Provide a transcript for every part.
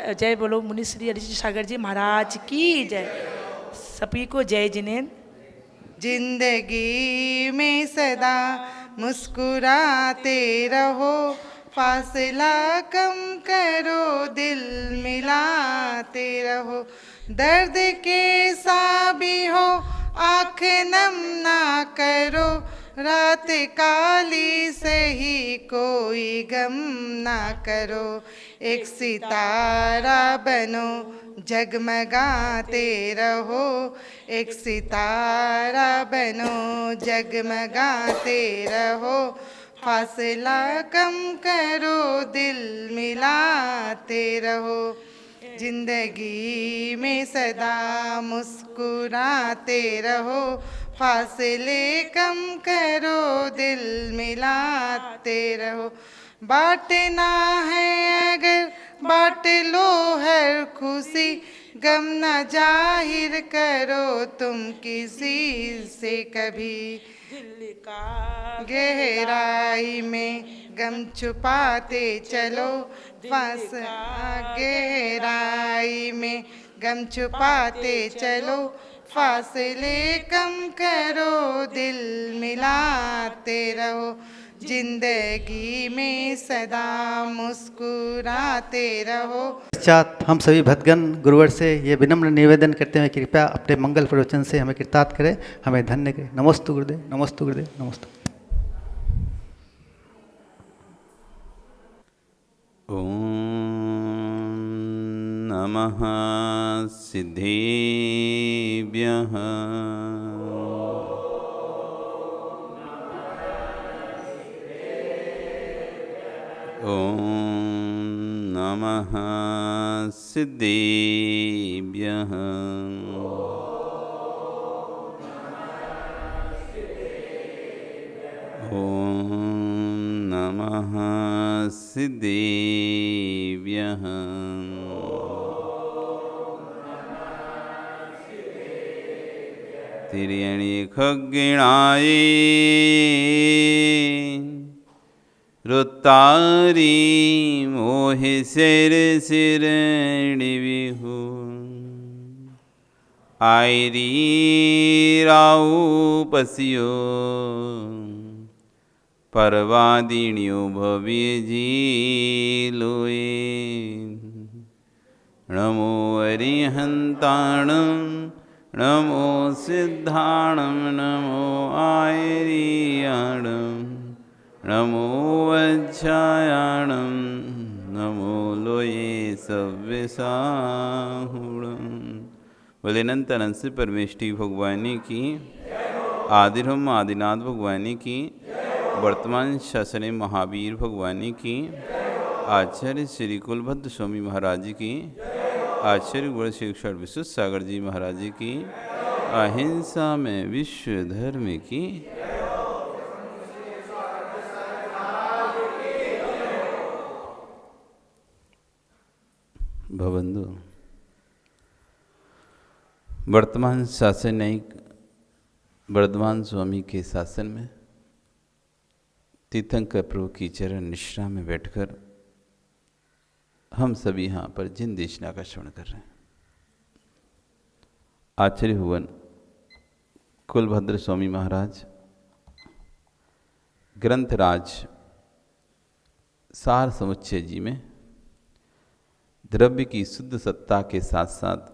जय बोलो मुनि श्री हरि सागर जी महाराज की जय। सभी को जय जिनेन्द्र। जिंदगी में सदा मुस्कुराते रहो, फासला कम करो, दिल मिलाते रहो। दर्द कैसा भी हो आँख नम ना करो, रात काली सही कोई गम ना करो। एक सितारा बनो जगमगाते रहो, एक सितारा बनो जगमगाते रहो। फासला कम करो, दिल मिलाते रहो। जिंदगी में सदा मुस्कुराते रहो, फासले कम करो, दिल मिलाते रहो। बांटना है अगर बांट लो हर खुशी, गम न जाहिर करो तुम किसी से कभी। दिल का गहराई में गम छुपाते चलो, फास गहराई में गम छुपाते चलो। फासले कम करो, दिल मिलाते रहो। जिंदगी में सदा मुस्कुराते रहो। पश्चात हम सभी भक्तगण गुरुवर से ये विनम्र निवेदन करते हैं, कृपया अपने मंगल प्रवचन से हमें कृतार्थ करें, हमें धन्य करें। नमस्तु गुरुदेव, नमस्तु गुरुदेव, नमस्तु। ओम नमः सिद्धेभ्यः। ओम नमः सिद्धेभ्यः। ओम नमः सिद्धेभ्यः। तिर्यणि खग्गिणाय रुतारी मोहि सिर सिरणी विहु। आयरी राउ पसियो परवादिन्यो भव्य जी लोए। नमो अरिहंताणं नमो सिद्धाणं नमो आयरियाणं नमो वज्रायाणं नमो लोये सव्यसाहुणं। बोले अनंत अनंत से परमेष्टि भगवानी की, आदिरम आदिनाथ भगवानी की, वर्तमान शासने महावीर भगवानी की, आचार्य श्री कुलभद्र स्वामी महाराज की, आचार्य गुरु श्री क्षण विशुद्ध सागर जी महाराज की, अहिंसा में विश्व धर्म की। भवंदु वर्तमान शासन न्यायिक वर्धमान स्वामी के शासन में तीर्थंकर प्रभु की चरण निष्ठा में बैठकर हम सभी यहाँ पर जिन देशना का श्रवण कर रहे हैं। आचार्य भुवन कुलभद्र स्वामी महाराज ग्रंथराज सार समुच्चय जी में द्रव्य की शुद्ध सत्ता के साथ साथ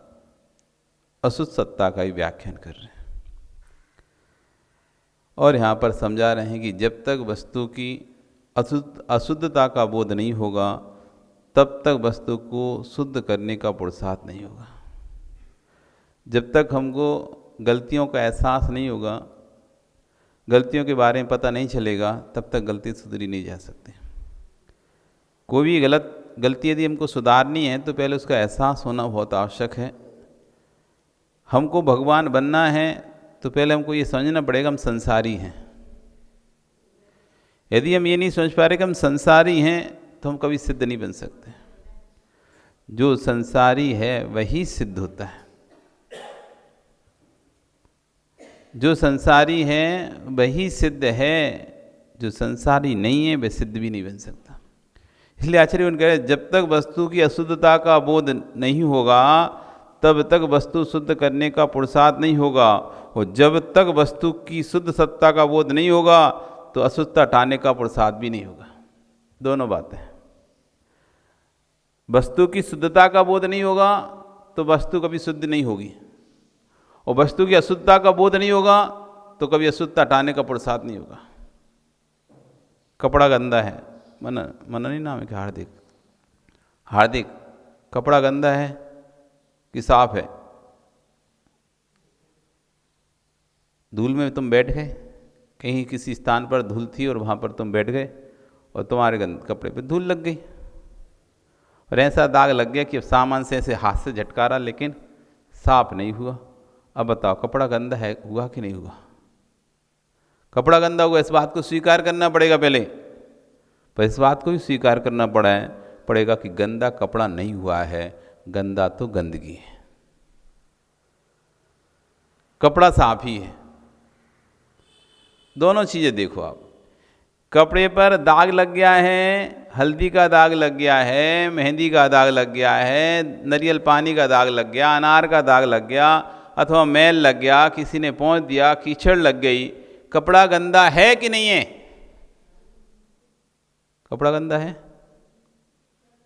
अशुद्ध सत्ता का ही व्याख्यान कर रहे हैं और यहाँ पर समझा रहे हैं कि जब तक वस्तु की अशुद्धता का बोध नहीं होगा तब तक वस्तु को शुद्ध करने का पुरुषार्थ नहीं होगा। जब तक हमको गलतियों का एहसास नहीं होगा, गलतियों के बारे में पता नहीं चलेगा, तब तक गलती सुधरी नहीं जा सकती। कोई भी गलती यदि हमको सुधारनी है तो पहले उसका एहसास होना बहुत आवश्यक है। हमको भगवान बनना है तो पहले हमको ये समझना पड़ेगा हम संसारी हैं। यदि हम ये नहीं समझ पा रहे कि हम संसारी हैं तो हम कभी सिद्ध नहीं बन सकते। जो संसारी है वही सिद्ध होता है, जो संसारी है वही सिद्ध है, जो संसारी नहीं है वह सिद्ध भी नहीं बन सकता। इसलिए आचार्य उन कहे जब तक वस्तु की अशुद्धता का बोध नहीं होगा तब तक वस्तु शुद्ध करने का पुरुषार्थ नहीं होगा, और जब तक वस्तु की शुद्ध सत्ता का बोध नहीं होगा तो अशुद्धता हटाने का पुरुषार्थ भी नहीं होगा। दोनों बातें। वस्तु की शुद्धता का बोध नहीं होगा तो वस्तु कभी शुद्ध नहीं होगी, और वस्तु की अशुद्धता का बोध नहीं होगा तो कभी अशुद्धता हटाने का पुरुषार्थ नहीं होगा। कपड़ा गंदा है, मन नहीं नाम है कि हार्दिक कपड़ा गंदा है कि साफ है? धूल में तुम बैठ गए, कहीं किसी स्थान पर धूल थी और वहाँ पर तुम बैठ गए और तुम्हारे कपड़े पे धूल लग गई और ऐसा दाग लग गया कि अब सामान से ऐसे हाथ से झटकारा लेकिन साफ नहीं हुआ। अब बताओ कपड़ा गंदा है, हुआ कि नहीं हुआ? कपड़ा गंदा हुआ, इस बात को स्वीकार करना पड़ेगा पहले, पर इस बात को भी स्वीकार करना पड़ेगा कि गंदा कपड़ा नहीं हुआ है, गंदा तो गंदगी है। कपड़ा साफ ही है। दोनों चीजें देखो आप, कपड़े पर दाग लग गया है, हल्दी का दाग लग गया है, मेहंदी का दाग लग गया है, नारियल पानी का दाग लग गया, अनार का दाग लग गया, अथवा मैल लग गया, किसी ने पोंछ दिया, कीचड़ लग गई, कपड़ा गंदा है कि नहीं है? कपड़ा गंदा है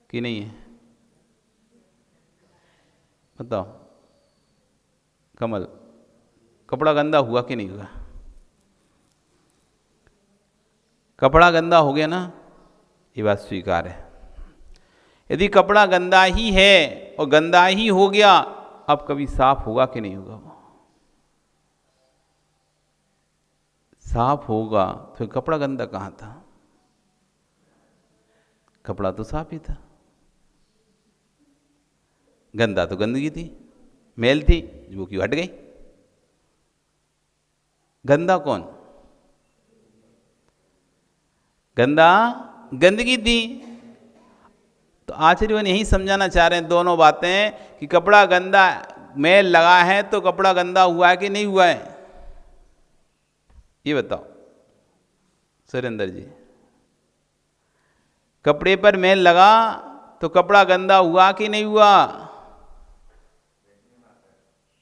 कि नहीं है? बताओ कमल, कपड़ा गंदा हुआ कि नहीं हुआ? कपड़ा गंदा हो गया ना, ये बात स्वीकार है। यदि कपड़ा गंदा ही है और गंदा ही हो गया, अब कभी साफ होगा कि नहीं होगा? वो साफ होगा तो कपड़ा गंदा कहाँ था? कपड़ा तो साफ ही था। गंदा तो गंदगी थी, मैल थी जो कि हट गई। गंदा कौन? गंदा गंदगी थी। तो आचार्य यही समझाना चाह रहे हैं दोनों बातें कि कपड़ा गंदा, मैल लगा है तो कपड़ा गंदा हुआ है कि नहीं हुआ है? ये बताओ सुरेंद्र जी, कपड़े पर मैल लगा तो कपड़ा गंदा हुआ कि नहीं हुआ?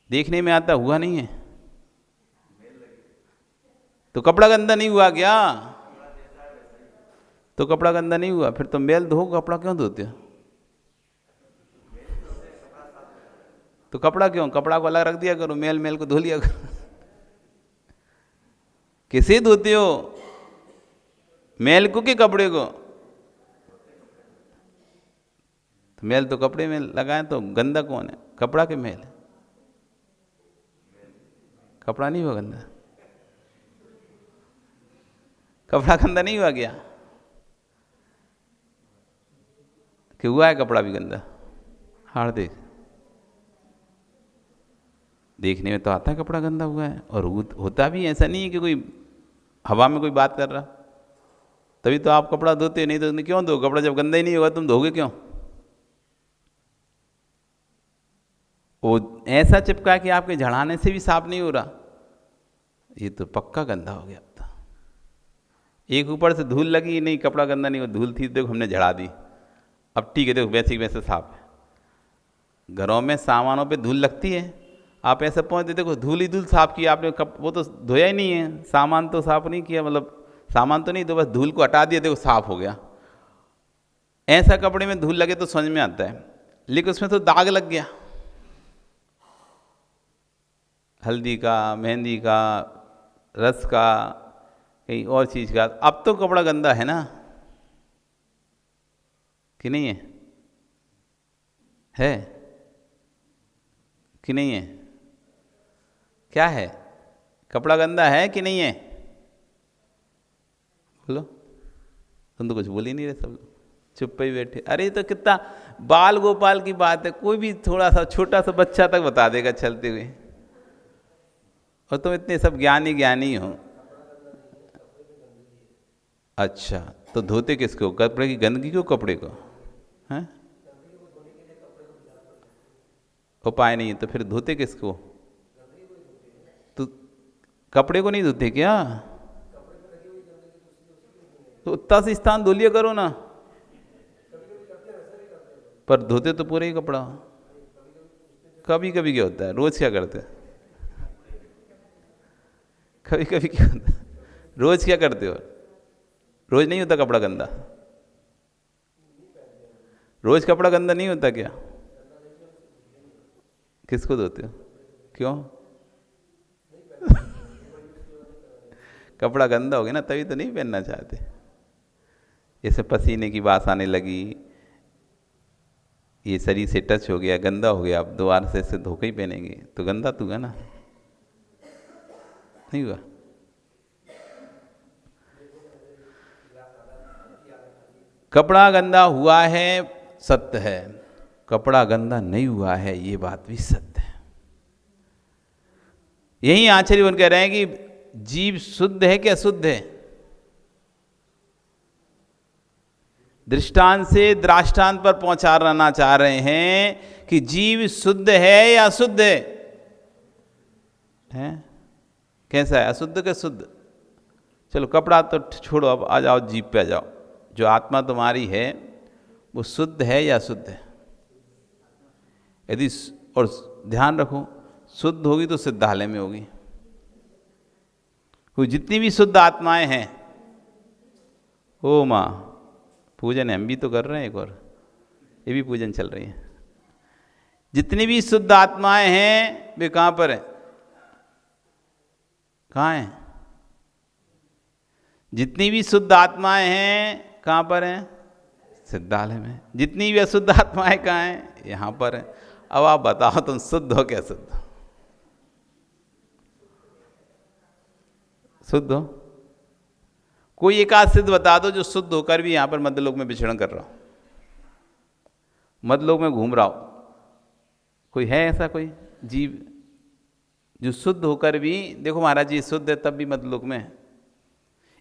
देखने में आता, हुआ नहीं है तो कपड़ा गंदा नहीं हुआ क्या? तो कपड़ा गंदा नहीं हुआ, फिर तो मैल धो, कपड़ा क्यों धोते हो? तो कपड़ा क्यों, कपड़ा को अलग रख दिया करो, मैल को धो लिया करो। किसे धोते हो, मैल को कि कपड़े को? तो मैल तो कपड़े में लगाए, तो गंदा कौन है, कपड़ा के मैल? कपड़ा नहीं हुआ गंदा, कपड़ा गंदा नहीं हुआ क्या? कि हुआ है कपड़ा भी गंदा? हार्दिक, देखने में तो आता है कपड़ा गंदा हुआ है, और होता भी ऐसा नहीं है कि कोई हवा में कोई बात कर रहा, तभी तो आप कपड़ा धोते, नहीं तो क्यों दो? कपड़ा जब गंदा ही नहीं होगा तुम धोगे क्यों? वो ऐसा चिपका कि आपके झड़ाने से भी साफ नहीं हो रहा, ये तो पक्का गंदा हो गया। अब तो एक ऊपर से धूल लगी, नहीं कपड़ा गंदा नहीं हुआ, धूल थी देखो हमने झड़ा दी, अब ठीक है देखो वैसे वैसे साफ है। घरों में सामानों पे धूल लगती है, आप ऐसे पहुँच देते देखो धूल ही धूल साफ किया आपने, वो तो धोया ही नहीं है, सामान तो साफ नहीं किया, मतलब सामान तो नहीं, तो बस धूल को हटा दिया, देखो साफ हो गया। ऐसा कपड़े में धूल लगे तो समझ में आता है, लेकिन उसमें तो दाग लग गया, हल्दी का, मेहंदी का, रस का, कहीं और चीज़ का, अब तो कपड़ा गंदा है ना कि नहीं है? है कि नहीं है? क्या है, कपड़ा गंदा है कि नहीं है? बोलो, तुम तो कुछ बोल ही नहीं रहे, सब लोग चुप पे ही बैठे। अरे तो कितना बाल गोपाल की बात है, कोई भी थोड़ा सा छोटा सा बच्चा तक बता देगा चलते हुए, और तुम इतने सब ज्ञानी हो। अच्छा तो धोते किसको, कपड़े की गंदगी को, कपड़े को? हैं उपाय नहीं है तो फिर धोते किसको? तो कपड़े को नहीं धोते क्या? तो उत्ता से स्थान धो लिया करो ना, पर धोते तो पूरे ही कपड़ा। कभी कभी क्या होता है, रोज क्या करते हैं? कभी कभी क्या होता है, रोज क्या करते हो? रोज नहीं होता कपड़ा गंदा? रोज कपड़ा गंदा नहीं होता क्या? किसको धोते हो? क्यों? कपड़ा गंदा हो गया ना, तभी तो नहीं पहनना चाहते। जैसे पसीने की बात आने लगी, ये शरीर से टच हो गया, गंदा हो गया, अब दोबारा से इसे धोके ही पहनेंगे तो गंदा तो हुआ ना, नहीं हुआ? कपड़ा गंदा हुआ है सत्य है, कपड़ा गंदा नहीं हुआ है ये बात भी सत्य है। यही आचार्य कह रहे हैं कि जीव शुद्ध है कि अशुद्ध है? दृष्टांत से द्राष्टांत पर पहुंचाना चाह रहे हैं कि जीव शुद्ध है या अशुद्ध है? कैसा है, अशुद्ध के शुद्ध? चलो कपड़ा तो छोड़ो, अब आ जाओ जीव पे आ जाओ। जो आत्मा तुम्हारी है वो शुद्ध है या अशुद्ध है? यदि और ध्यान रखो, शुद्ध होगी तो सिद्धालय में होगी। कोई जितनी भी शुद्ध आत्माएं हैं, ओ माँ पूजन हम भी तो कर रहे हैं, एक और ये भी पूजन चल रही है। जितनी भी शुद्ध आत्माएं हैं वे कहाँ पर हैं? कहाँ हैं? जितनी भी शुद्ध आत्माएं हैं कहाँ पर हैं? सिद्धालय में। जितनी भी अशुद्ध आत्माएं कहाँ हैं? यहाँ पर हैं। अब आप बताओ तुम शुद्ध हो क्या शुद्ध? शुद्ध हो? कोई एक आध सिद्ध बता दो जो शुद्ध होकर भी यहाँ पर मध्यलोक में विचरण कर रहा हो, मध्यलोक में घूम रहा हो। कोई है ऐसा कोई जीव जो शुद्ध होकर भी, देखो महाराज जी शुद्ध है तब भी मध्यलोक में है?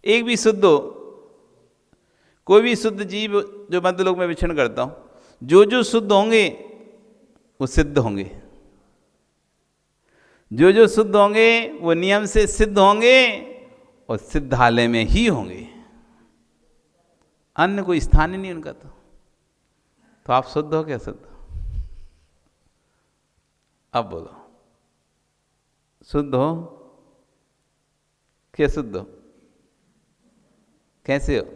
एक भी शुद्ध हो, कोई भी शुद्ध जीव जो मध्यलोक में विचरण करता हो, जो जो शुद्ध होंगे वो सिद्ध होंगे, जो जो शुद्ध होंगे वो नियम से सिद्ध होंगे और सिद्धालय में ही होंगे। अन्य कोई स्थान ही नहीं उनका। तो आप शुद्ध हो क्या शुद्ध? अब बोलो, शुद्ध हो क्या शुद्ध हो? कैसे हो?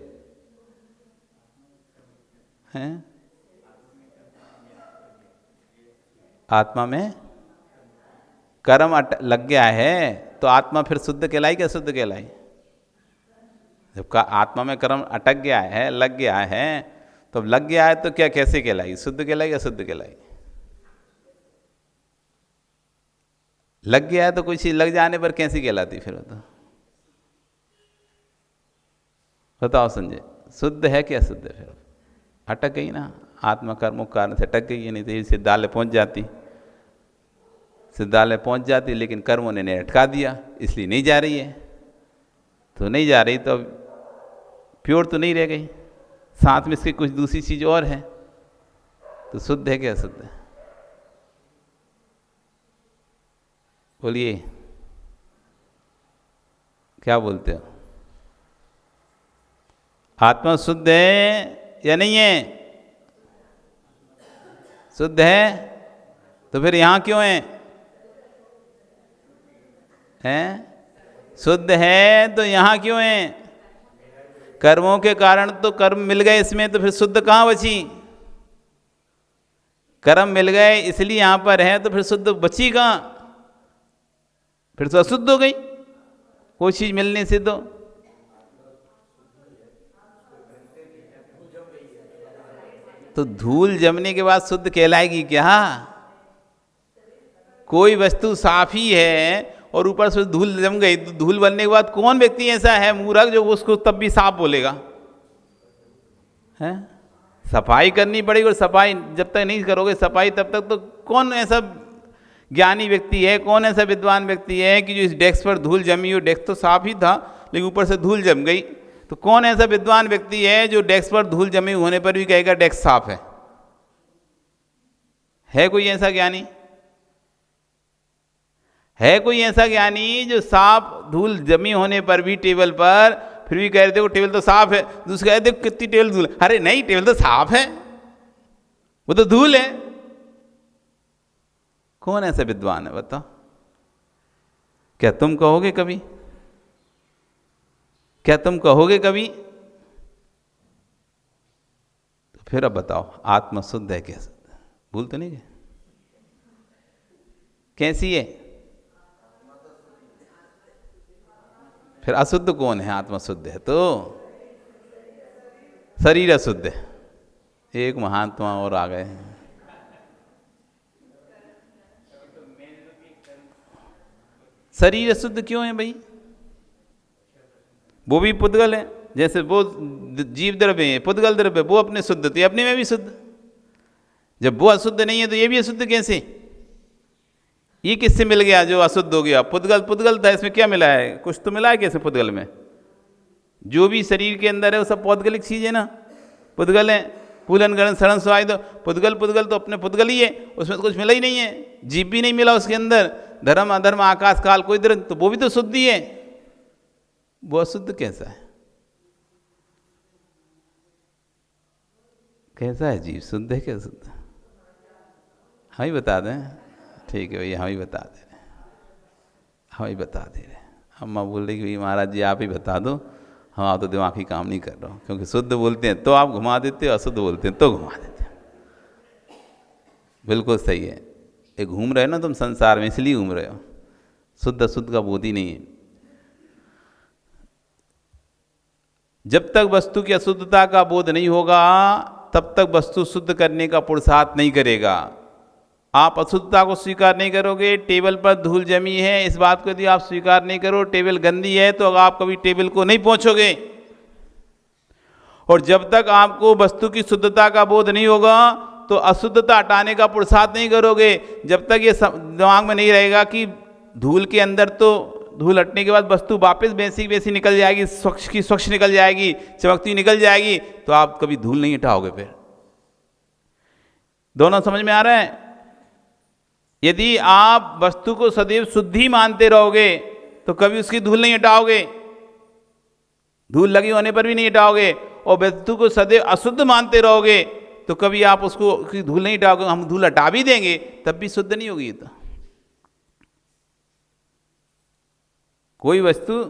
हैं? आत्मा में कर्म लग गया है तो आत्मा फिर शुद्ध कहलाई क्या शुद्ध कहलाई? जब का आत्मा में कर्म अटक गया है, लग गया है, तो अब लग गया है तो क्या कैसे कहलाई? शुद्ध कहलाई या शुद्ध कहलाई? लग गया है तो कोई चीज लग जाने पर कैसी कहलाती फिर? बताओ संजय, शुद्ध है क्या शुद्ध है? फिर अटक गई ना, आत्मा कर्मों के कारण से अटक गई है। नहीं तो सिद्धालय पहुंच जाती, सिद्धालय पहुंच जाती, लेकिन कर्मों ने अटका दिया इसलिए नहीं जा रही है। तो नहीं जा रही तो प्योर तो नहीं रह गई, साथ में इसकी कुछ दूसरी चीज और है। तो शुद्ध है क्या शुद्ध है? बोलिए, क्या बोलते हो? आत्मा शुद्ध है या नहीं है? शुद्ध है तो फिर यहां क्यों है? हैं? शुद्ध है तो यहां क्यों है? कर्मों के कारण तो कर्म मिल गए इसमें, तो फिर शुद्ध कहां बची? कर्म मिल गए इसलिए यहां पर है, तो फिर शुद्ध बची कहां? फिर तो अशुद्ध हो गई, कोई चीज मिलने से। तो धूल जमने के बाद शुद्ध कहलाएगी क्या? कोई वस्तु साफ ही है और ऊपर से धूल जम गई, तो धूल बनने के बाद कौन व्यक्ति ऐसा है मूर्ख जो उसको तब भी साफ बोलेगा? है सफाई करनी पड़ेगी, और सफाई जब तक नहीं करोगे सफाई तब तक, तो कौन ऐसा ज्ञानी व्यक्ति है, कौन ऐसा विद्वान व्यक्ति है कि जो इस डेस्क पर धूल जमी हो, डेस्क तो साफ ही था लेकिन ऊपर से धूल जम गई, तो कौन ऐसा विद्वान व्यक्ति है जो डेस्क पर धूल जमी होने पर भी कहेगा डेस्क साफ है? है कोई ऐसा ज्ञानी? है कोई ऐसा ज्ञानी जो साफ धूल जमी होने पर भी टेबल पर फिर भी कह रहे देखो टेबल तो साफ है, दूसरे कह देखो कितनी टेबल धूल, अरे नहीं टेबल तो साफ है। वो तो धूल है। कौन ऐसा विद्वान है बताओ? क्या तुम कहोगे कभी? क्या तुम कहोगे कभी? तो फिर अब बताओ, आत्मा शुद्ध है क्या? भूल तो नहीं गए? कैसी है? फिर अशुद्ध कौन है? आत्मा शुद्ध है तो शरीर अशुद्ध है। एक महात्मा और आ गए हैं। शरीर अशुद्ध क्यों है भाई? वो भी पुद्गल है, जैसे वो जीव द्रव्य है, पुद्गल द्रव्य, वो अपने शुद्ध तो अपने में भी शुद्ध। जब वो अशुद्ध नहीं है तो ये भी अशुद्ध कैसे? ये किससे मिल गया जो अशुद्ध हो गया? पुद्गल पुद्गल था, इसमें क्या मिला है? कुछ तो मिला है कैसे पुद्गल में? जो भी शरीर के अंदर है वो सब पौद्गलिक चीज है ना, पुद्गल है। फूलन गणन सड़न स्वाय, तो पुद्गल पुद्गल तो अपने पुद्गल ही है, उसमें तो कुछ मिला ही नहीं है। जीव भी नहीं मिला उसके अंदर, धर्म अधर्म आकाश काल कोई दर्द, तो वो भी तो शुद्ध ही है। वो अशुद्ध कैसा है? कैसा है जीव? शुद्ध है क्या शुद्ध? हम ही बता दें? ठीक है भैया, हम ही बता दे रहे, हम ही बता दे रहे। अम्मा बोल रही कि महाराज जी आप ही बता दो, हम आप तो दिमाग ही काम नहीं कर रहा हूँ, क्योंकि शुद्ध बोलते हैं तो आप घुमा देते हो, अशुद्ध बोलते हैं तो घुमा देते हैं। बिल्कुल सही है। ये घूम रहे हो ना तुम संसार में, इसलिए घूम रहे हो। शुद्ध अशुद्ध का बोध ही नहीं है। जब तक वस्तु की अशुद्धता का बोध नहीं होगा तब तक वस्तु शुद्ध करने का पुरुषार्थ नहीं करेगा। आप अशुद्धता को स्वीकार नहीं करोगे। टेबल पर धूल जमी है, इस बात को यदि आप स्वीकार नहीं करो, टेबल गंदी है, तो आप कभी टेबल को नहीं पहुंचोगे। और जब तक आपको वस्तु की शुद्धता का बोध नहीं होगा तो अशुद्धता हटाने का पुरुषार्थ नहीं करोगे। जब तक ये दिमाग में नहीं रहेगा कि धूल के अंदर, तो धूल हटने के बाद वस्तु वापस वैसी वैसी निकल जाएगी, स्वच्छ की स्वच्छ निकल जाएगी, चमकती निकल जाएगी, तो आप कभी धूल नहीं हटाओगे। फिर दोनों समझ में आ रहा है? यदि आप वस्तु को सदैव शुद्ध ही मानते रहोगे तो कभी उसकी धूल नहीं हटाओगे, धूल लगी होने पर भी नहीं हटाओगे। और वस्तु को सदैव अशुद्ध मानते रहोगे तो कभी आप उसकी धूल नहीं हटाओगे। हम धूल हटा भी देंगे तब भी शुद्ध नहीं होगी। तो कोई वस्तु,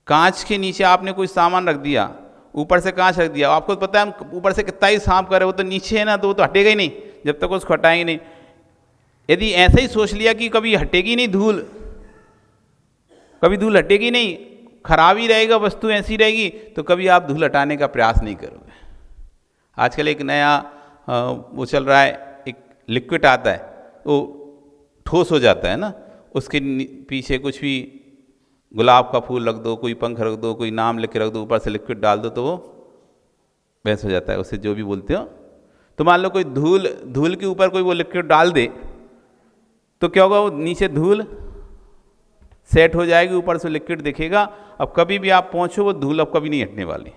कांच के नीचे आपने कोई सामान रख दिया, ऊपर से कांच रख दिया, आपको पता है हम ऊपर से कितना ही साफ करें, वो तो नीचे है ना, तो वो तो हटेगा ही नहीं जब तक उसको हटाएंगे नहीं। यदि ऐसा ही सोच लिया कि कभी हटेगी नहीं धूल, कभी धूल हटेगी नहीं, खराब ही रहेगा, वस्तु ऐसी रहेगी, तो कभी आप धूल हटाने का प्रयास नहीं करोगे। आजकल एक नया वो चल रहा है, एक लिक्विड आता है, वो ठोस हो जाता है ना, उसके पीछे कुछ भी गुलाब का फूल रख दो, कोई पंख रख दो, कोई नाम लिख के रख दो, ऊपर से लिक्विड डाल दो, तो वो बहस हो जाता है, उसे जो भी बोलते हो। तो मान लो कोई धूल के ऊपर कोई वो लिक्विड डाल दे तो क्या होगा? वो नीचे धूल सेट हो जाएगी, ऊपर से लिक्विड दिखेगा। अब कभी भी आप पहुँचो वो धूल अब कभी नहीं हटने वाली।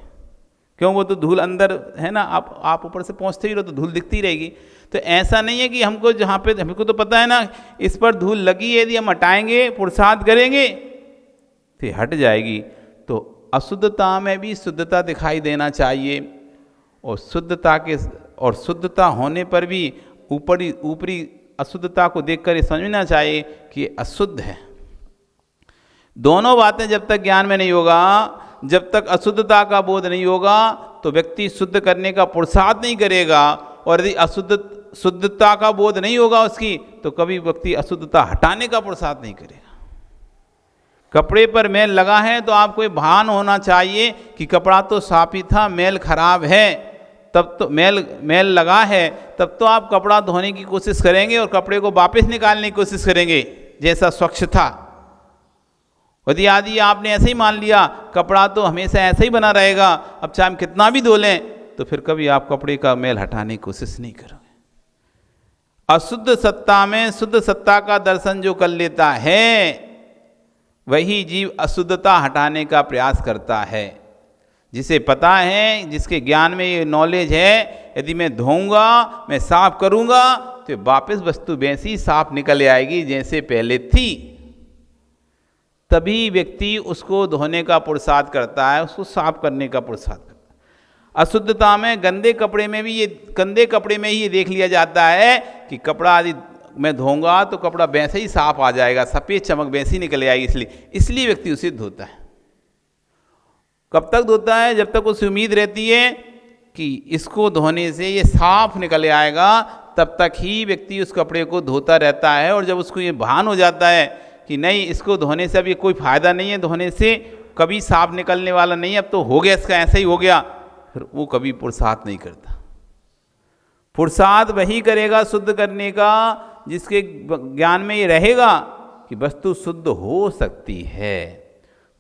क्यों? वो तो धूल अंदर है ना, आप ऊपर से पहुँचते ही रहो तो धूल दिखती रहेगी। तो ऐसा नहीं है कि हमको जहाँ पे, हमको तो पता है ना इस पर धूल लगी है, यदि हम हटाएंगे, पुरुषार्थ करेंगे तो हट जाएगी। तो अशुद्धता में भी शुद्धता दिखाई देना चाहिए, और शुद्धता होने पर भी ऊपरी अशुद्धता को देखकर ये समझना चाहिए कि ये अशुद्ध है। दोनों बातें जब तक ज्ञान में नहीं होगा, जब तक अशुद्धता का बोध नहीं होगा, तो व्यक्ति शुद्ध करने का पुरुषार्थ नहीं करेगा। और यदि शुद्धता का बोध नहीं होगा उसकी, तो कभी व्यक्ति अशुद्धता हटाने का पुरुषार्थ नहीं करेगा। कपड़े पर मैल लगा है तो आपको ये भान होना चाहिए कि कपड़ा तो साफ ही था, मैल खराब है, तब तो मैल लगा है, तब तो आप कपड़ा धोने की कोशिश करेंगे और कपड़े को वापस निकालने की कोशिश करेंगे जैसा स्वच्छ था। यदि आदि आपने ऐसे ही मान लिया कपड़ा तो हमेशा ऐसा ही बना रहेगा, अब चाहे हम कितना भी धो लें, तो फिर कभी आप कपड़े का मैल हटाने की कोशिश नहीं करोगे। अशुद्ध सत्ता में शुद्ध सत्ता का दर्शन जो कर लेता है वही जीव अशुद्धता हटाने का प्रयास करता है। जिसे पता है, जिसके ज्ञान में ये नॉलेज है, यदि मैं धोऊंगा, मैं साफ करूंगा, तो वापस वस्तु वैसी साफ निकल आएगी जैसे पहले थी। तभी व्यक्ति उसको धोने का पुरुषार्थ करता है, उसको साफ करने का पुरुषार्थ करता है। अशुद्धता में गंदे कपड़े में भी ये गंदे कपड़े में ही ये देख लिया जाता है कि कपड़ा यदि मैं धोऊंगा तो कपड़ा वैसे ही साफ आ जाएगा, सफ़ेद चमक वैसे ही निकल आएगी, इसलिए व्यक्ति उसे धोता है। कब तक धोता है? जब तक उसे उम्मीद रहती है कि इसको धोने से ये साफ निकल आएगा, तब तक ही व्यक्ति उस कपड़े को धोता रहता है। और जब उसको ये भान हो जाता है कि नहीं, इसको धोने से अब ये कोई फ़ायदा नहीं है, धोने से कभी साफ निकलने वाला नहीं है, अब तो हो गया, इसका ऐसा ही हो गया, फिर वो कभी पुरुषार्थ नहीं करता। पुरुषार्थ वही करेगा शुद्ध करने का जिसके ज्ञान में ये रहेगा कि वस्तु शुद्ध हो सकती है,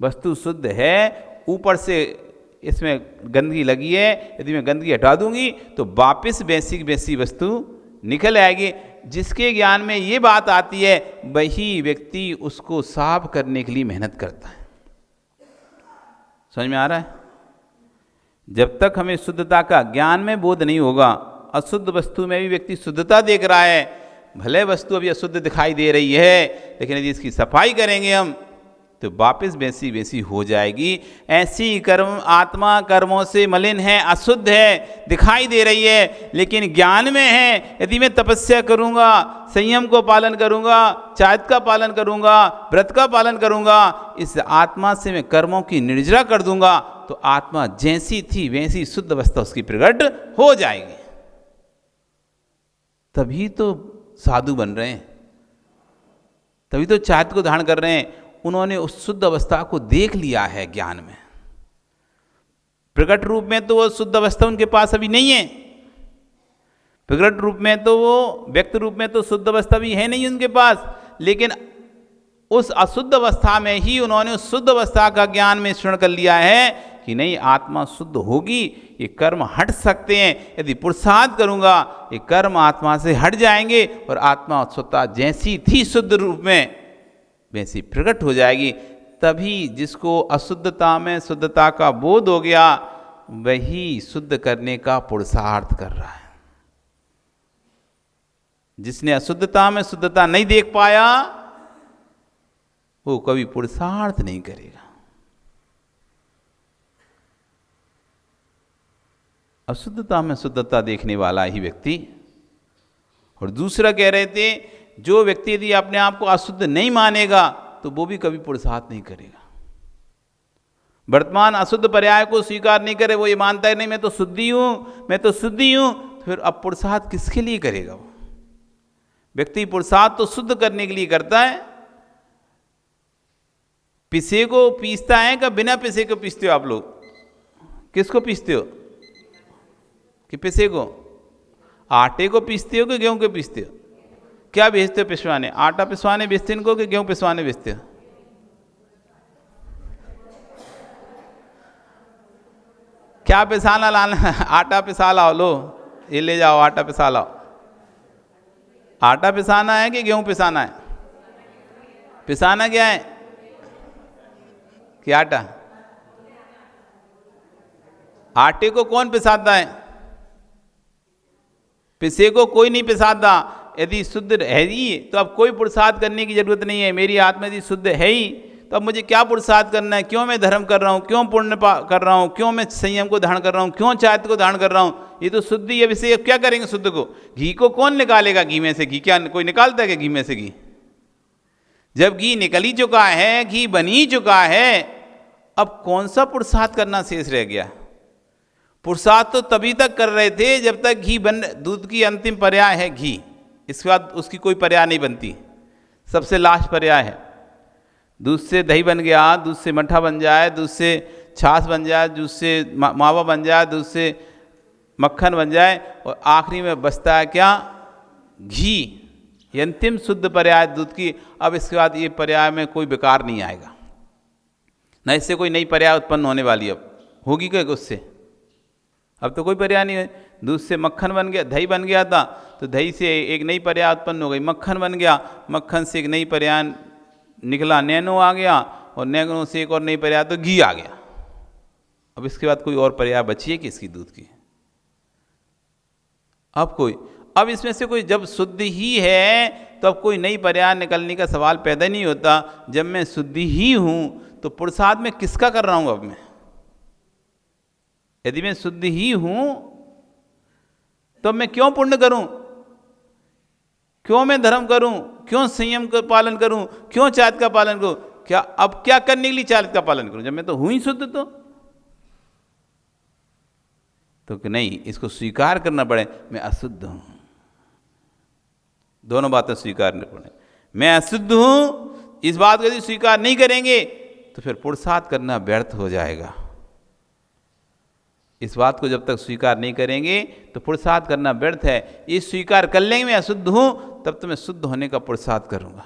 वस्तु शुद्ध है, ऊपर से इसमें गंदगी लगी है, यदि मैं गंदगी हटा दूंगी तो वापस वैसी वैसी वस्तु निकल आएगी। जिसके ज्ञान में ये बात आती है वही व्यक्ति उसको साफ करने के लिए मेहनत करता है। समझ में आ रहा है? जब तक हमें शुद्धता का ज्ञान में बोध नहीं होगा, अशुद्ध वस्तु में भी व्यक्ति शुद्धता देख रहा है, भले वस्तु अभी अशुद्ध दिखाई दे रही है, लेकिन यदि इसकी सफाई करेंगे हम तो वापस वैसी वैसी हो जाएगी। ऐसी कर्म आत्मा कर्मों से मलिन है, अशुद्ध है, दिखाई दे रही है, लेकिन ज्ञान में है। यदि मैं तपस्या करूंगा, संयम को पालन करूंगा, चारित्र का पालन करूंगा, व्रत का पालन करूंगा, इस आत्मा से मैं कर्मों की निर्जरा कर दूंगा तो आत्मा जैसी थी वैसी शुद्ध अवस्था उसकी प्रकट हो जाएगी। तभी तो साधु बन रहे हैं, तभी तो चारित्र को धारण कर रहे हैं। उन्होंने उस शुद्ध अवस्था को देख लिया है ज्ञान में। प्रकट रूप में तो वो शुद्ध अवस्था उनके पास अभी नहीं है, प्रकट रूप में तो वो व्यक्त रूप में तो शुद्ध अवस्था भी है नहीं उनके पास, लेकिन उस अशुद्ध अवस्था में ही उन्होंने उस शुद्ध अवस्था का ज्ञान में स्मरण कर लिया है कि नहीं, आत्मा शुद्ध होगी, ये कर्म हट सकते हैं, यदि पुरुषार्थ करूंगा ये कर्म आत्मा से हट जाएंगे और आत्मा स्वतः जैसी थी शुद्ध रूप में वैसी प्रकट हो जाएगी। तभी जिसको अशुद्धता में शुद्धता का बोध हो गया वही शुद्ध करने का पुरुषार्थ कर रहा है। जिसने अशुद्धता में शुद्धता नहीं देख पाया वो कभी पुरुषार्थ नहीं करेगा। अशुद्धता में शुद्धता देखने वाला ही व्यक्ति। और दूसरा कह रहे थे, जो व्यक्ति यदि अपने आप को अशुद्ध नहीं मानेगा तो वो भी कभी पुरुषार्थ नहीं करेगा। वर्तमान अशुद्ध पर्याय को स्वीकार नहीं करे, वो ये मानता है नहीं मैं तो शुद्धि हूं, मैं तो शुद्धि हूं, तो फिर अब पुरुषार्थ किसके लिए करेगा? वो व्यक्ति पुरुषार्थ तो शुद्ध करने के लिए करता है। पिसे को पीसता है कि बिना पिसे को पीसते हो आप लोग? किसको पीसते हो? कि पिसे को? आटे को पीसते हो कि गेहूं को पीसते हो? क्या बेचते हो पिसवाने? आटा पिसवाने बेचते इनको कि गेहूं पिसवाने बेचते हो? क्या पिसाना लाना? आटा पिसा लाओ, लो ये ले जाओ, आटा पिसा लाओ। आटा पिसाना है कि गेहूं पिसाना है? पिसाना क्या है कि आटा? आटे को कौन पिसाता है? पिसे को कोई नहीं पिसाता। यदि शुद्ध है ही तो अब कोई पुरुषार्थ करने की जरूरत नहीं है। मेरी आत्मा यदि शुद्ध है ही तो अब मुझे क्या पुरुषार्थ करना है? क्यों मैं धर्म कर रहा हूँ, क्यों पुण्य कर रहा हूँ, क्यों मैं संयम को धारण कर रहा हूँ, क्यों चारित्र को धारण कर रहा हूँ? ये तो शुद्धि है। विषय अब क्या करेंगे शुद्ध को? घी को कौन निकालेगा घी में से? घी क्या कोई निकालता है क्या घी में से घी? जब घी निकल ही चुका है, घी बन ही चुका है, अब कौन सा पुरुषार्थ करना शेष रह गया? पुरुषार्थ तो तभी तक कर रहे थे जब तक घी बन, दूध की अंतिम पर्याय है घी, इसके बाद उसकी कोई पर्याय नहीं बनती, सबसे लास्ट पर्याय है। दूध से दही बन गया, दूध से मट्ठा बन जाए, दूध से छाछ बन जाए, दूध से मावा बन जाए, दूध से मक्खन बन जाए, और आखिरी में बचता है क्या? घी। ये अंतिम शुद्ध पर्याय दूध की। अब इसके बाद ये पर्याय में कोई विकार नहीं आएगा, न इससे कोई नई पर्याय उत्पन्न होने वाली अब होगी क्या उससे? अब तो कोई पर्याय नहीं है। दूध से मक्खन बन गया, दही बन गया था, तो दही से एक नई पर्याय उत्पन्न हो गई, मक्खन बन गया, मक्खन से एक नई पर्याय निकला, नैनो आ गया, और नैनो से एक और नई पर्याय तो घी आ गया। अब इसके बाद कोई और पर्याय बची है किसकी? दूध की। अब इसमें से कोई, जब शुद्ध ही है तो अब कोई नई पर्याय निकलने का सवाल पैदा नहीं होता। जब मैं शुद्धि ही हूँ तो पुरुषार्थ में किसका कर रहा हूँ? अब मैं यदि मैं शुद्ध ही हूं तो मैं क्यों पुण्य करूं, क्यों मैं धर्म करूं, क्यों संयम का पालन करूं, क्यों चारित्र का पालन करूं? क्या अब क्या करने के लिए चारित्र का पालन करूं जब मैं तो हूं ही शुद्ध? तो कि नहीं, इसको स्वीकार करना पड़े, मैं अशुद्ध हूं। दोनों बातें स्वीकारनी पड़े। मैं अशुद्ध हूं, इस बात को यदि स्वीकार नहीं करेंगे तो फिर पुरुषार्थ करना व्यर्थ हो जाएगा। इस बात को जब तक स्वीकार नहीं करेंगे तो पुरुषार्थ करना व्यर्थ है। ये स्वीकार कर लेंगे मैं अशुद्ध हूं, तब तो मैं शुद्ध होने का पुरुषार्थ करूंगा।